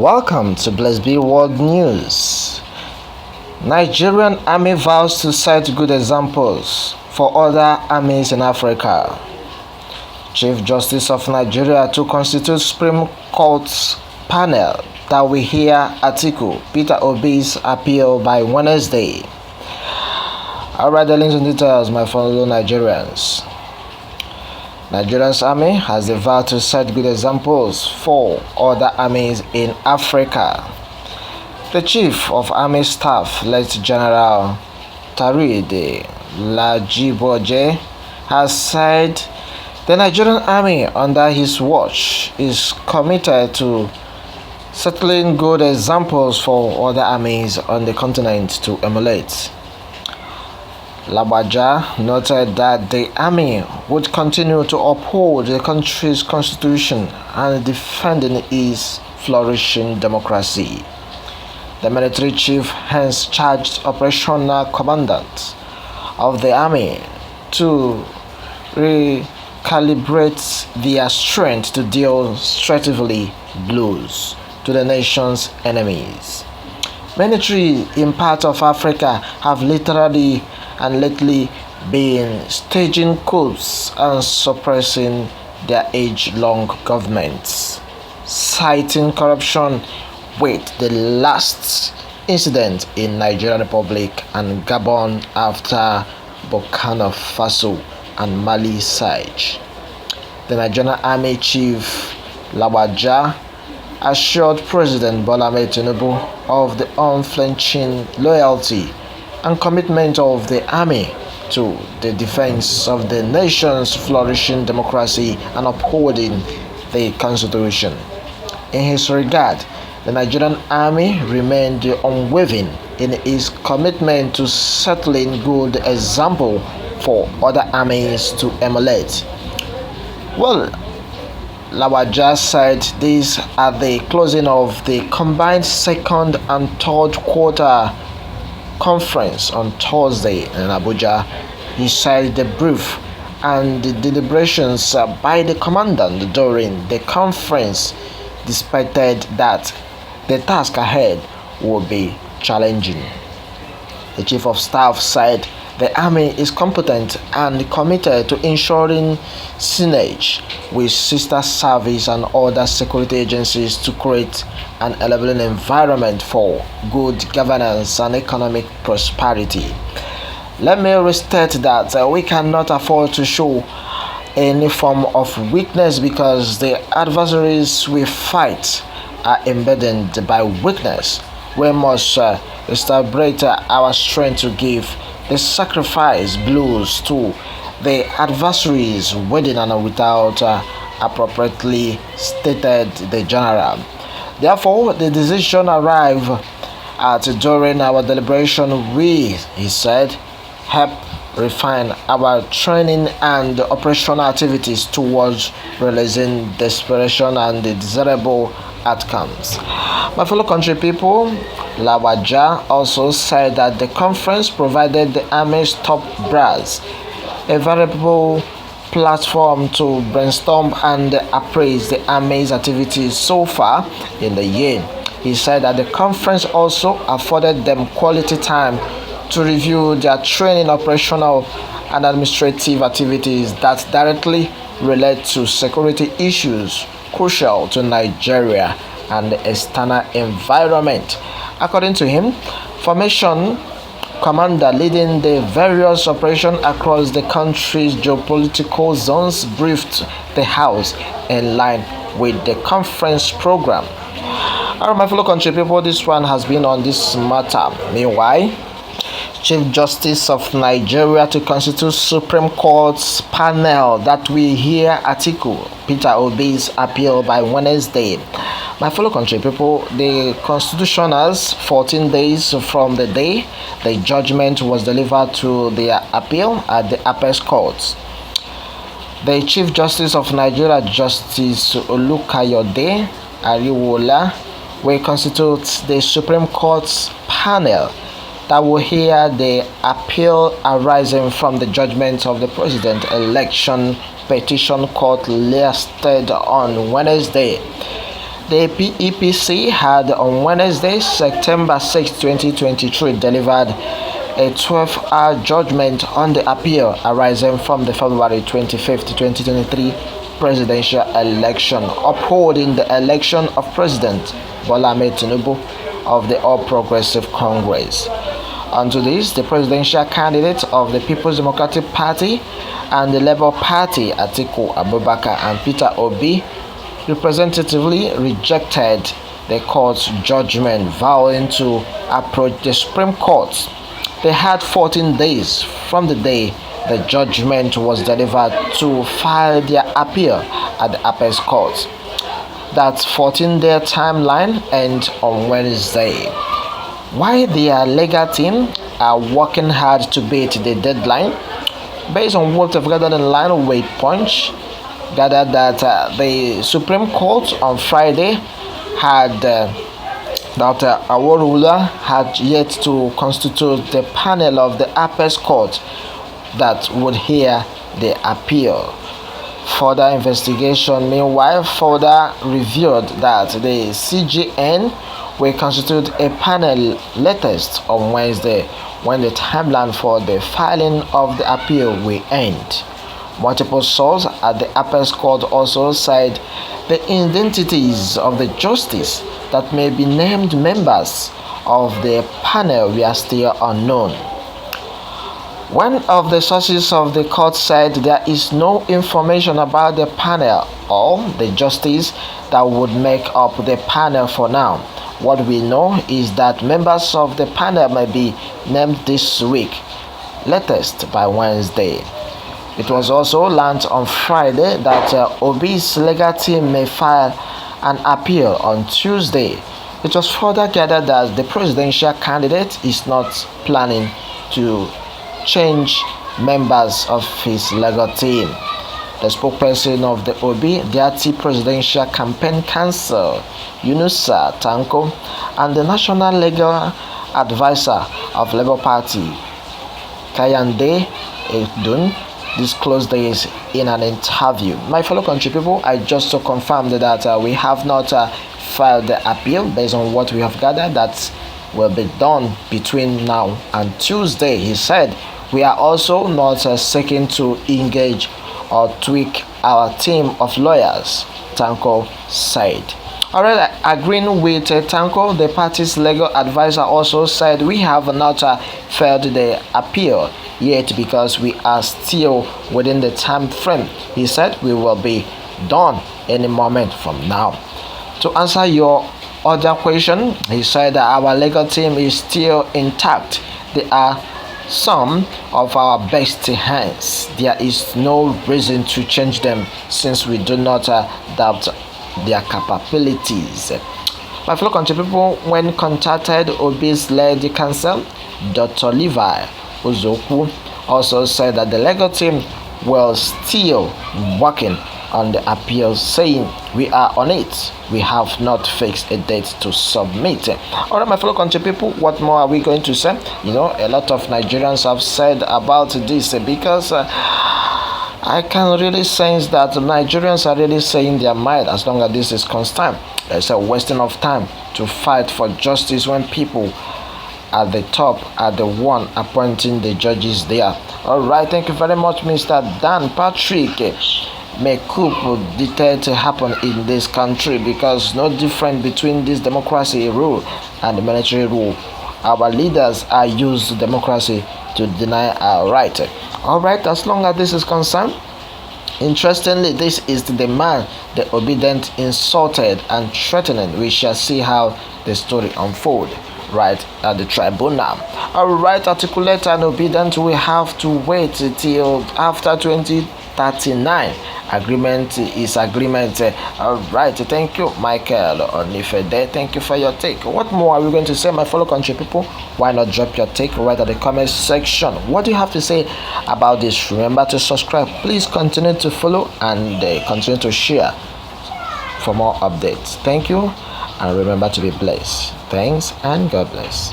Welcome to Blessed Be World News. Nigerian army vows to set good examples for other armies in Africa. Chief Justice of Nigeria to constitute Supreme Court panel that will hear Atiku, Peter Obi's appeal by Wednesday. Alright, the links and details, my fellow Nigerians. Nigeria's army has the vow to set good examples for other armies in Africa. The Chief of Army Staff, Lieutenant General Taride Lajiboje, has said the Nigerian army under his watch is committed to settling good examples for other armies on the continent to emulate. Labaja noted that the army would continue to uphold the country's constitution and defending its flourishing democracy. The military chief hence charged operational commandants of the army to recalibrate their strength to deal strategically blows to the nation's enemies. Military in parts of Africa have literally and lately been staging coups and suppressing their age-long governments, citing corruption with the last incident in Nigerian Republic and Gabon after Burkina Faso and Mali siege. The Nigerian Army Chief Labaja assured President Bola Ahmed Tinubu of the unflinching loyalty and commitment of the army to the defense of the nation's flourishing democracy and upholding the constitution. In his regard, the Nigerian army remained unwavering in its commitment to settling good example for other armies to emulate. Well, Lawaja said this at the closing of the combined second and third quarter conference on Thursday in Abuja. He said the brief and the deliberations by the commandant during the conference despite that the task ahead will be challenging. The Chief of Staff said the army is competent and committed to ensuring synergy with sister service and other security agencies to create an enabling environment for good governance and economic prosperity. Let me restate that we cannot afford to show any form of weakness because the adversaries we fight are embedded by weakness. We must establish our strength to give the sacrifice blows to the adversaries within and without appropriately stated the general. Therefore, the decision arrived at during our deliberation he said, help refine our training and operational activities towards realizing the aspiration and the desirable outcomes. My fellow country people, Lawaja also said that the conference provided the Army's top brass a valuable platform to brainstorm and appraise the Army's activities so far in the year. He said that the conference also afforded them quality time to review their training, operational and administrative activities that directly relate to security issues crucial to Nigeria and the external environment. According to him, formation commander leading the various operations across the country's geopolitical zones briefed the House in line with the conference program. Alright, my fellow country people, this one has been on this matter. Meanwhile, Chief Justice of Nigeria to constitute Supreme Court's panel that will hear Atiku, Peter Obi's appeal by Wednesday. My fellow country people, the Constitution has 14 days from the day the judgment was delivered to their appeal at the Apex Court. The Chief Justice of Nigeria, Justice Olukayode Ariwola, will constitute the Supreme Court's panel that will hear the appeal arising from the judgment of the President Election Petition Court listed on Wednesday. The EPC had on Wednesday, September 6, 2023, delivered a 12-hour judgment on the appeal arising from the February 25, 2023 presidential election, upholding the election of President Bola Ahmed Tinubu of the All Progressive Congress. Onto this, the presidential candidate of the People's Democratic Party and the Labour Party, Atiku Abubakar and Peter Obi, representatively rejected the court's judgment, vowing to approach the Supreme Court. They had 14 days from the day the judgment was delivered to file their appeal at the Apex Court. That 14-day timeline ends on Wednesday. While their legal team are working hard to beat the deadline, based on what they've gathered in line with Punch, gathered that the Supreme Court on Friday had that our ruler had yet to constitute the panel of the Apex Court that would hear the appeal. Further investigation, meanwhile, further revealed that the CGN will constitute a panel latest on Wednesday, when the timeline for the filing of the appeal will end. Multiple sources at the Apex Court also said the identities of the justices that may be named members of the panel were still unknown. One of the sources of the court said there is no information about the panel or the justice that would make up the panel for now. What we know is that members of the panel may be named this week, latest by Wednesday. It was also learned on Friday that Obi's legal team may file an appeal on Tuesday. It was further gathered that the presidential candidate is not planning to change members of his legal team. The spokesperson of the Obi, the Presidential Campaign Council, Yunusa Tanko, and the National Legal Advisor of Labour Party, Kayande Edun, disclosed this in an interview. My fellow country people, I just to confirm that we have not filed the appeal based on what we have gathered. That will be done between now and Tuesday. He said we are also not seeking to engage or tweak our team of lawyers, Tanko said. Alright, agreeing with Tanko, the party's legal advisor also said we have not filed the appeal yet because we are still within the time frame. He said we will be done any moment from now. To answer your other question, he said that our legal team is still intact. They are some of our best hands. There is no reason to change them since we do not doubt their capabilities. My fellow country people, when contacted, Obi's legal counsel, Dr. Levi Uzoku, also said that the legal team will still working on the appeal, saying we are on it. We have not fixed a date to submit. Alright, my fellow country people, what more are we going to say? You know, a lot of Nigerians have said about this because I can really sense that Nigerians are really saying their mind as long as this is constant. There's a wasting of time to fight for justice when people at the top are the one appointing the judges there. Alright, thank you very much, Mr. Dan Patrick. May coup dictate to happen in this country because no different between this democracy rule and the military rule. Our leaders are used democracy to deny our right. Alright, as long as this is concerned, interestingly, this is the man the obedient insulted and threatening. We shall see how the story unfolds right at the tribunal. Alright, articulate and obedient, we have to wait till after 2039. Agreement is agreement. Alright, thank you, Michael Onifede. Thank you for your take. What more are we going to say, my fellow country people? Why not drop your take right at the comment section? What do you have to say about this? Remember to subscribe. Please continue to follow and continue to share for more updates. Thank you, and remember to be blessed. Thanks and God bless.